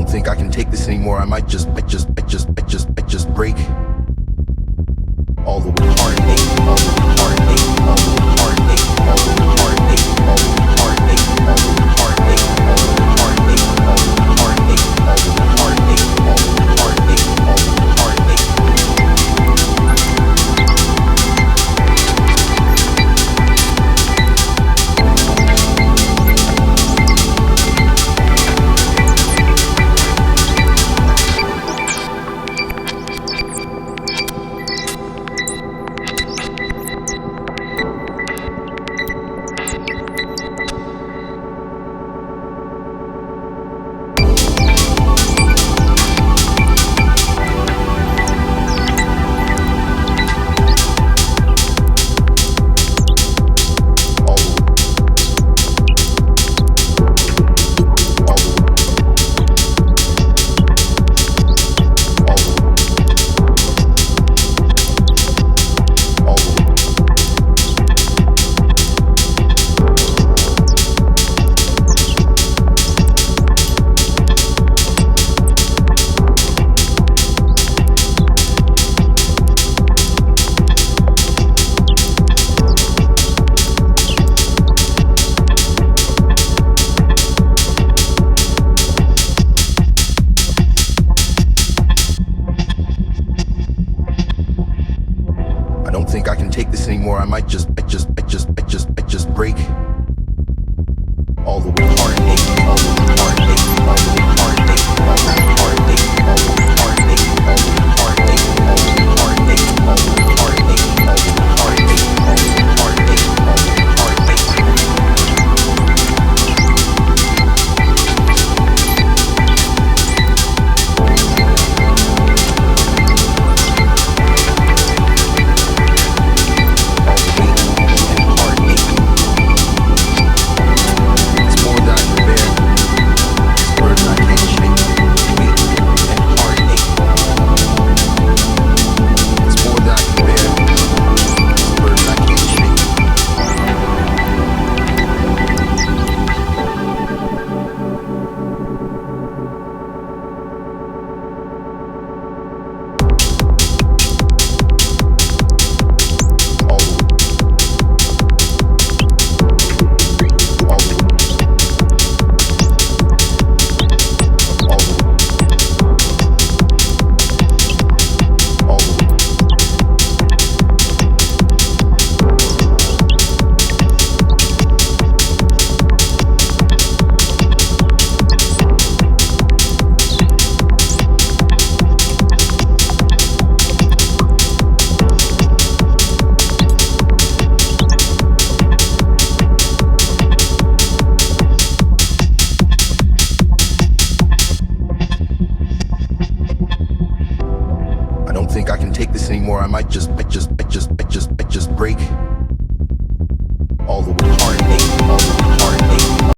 don't think I can take this anymore. I might just break. All the heartache, all the heartache, all the heartache, all the heartache, all the heartache, all the heartache, all the heartache, all the heartache, all the heartache, all the heartache, all the heartache. I don't think I can take this anymore. I might just break. All the heartache, all the heartache, all the heartache, all the heartache, all the heartache, all the heartache, all the heartache, all the heartache, all the heartache, all the heartache, all the heartache. I don't think I can take this anymore. I might just break.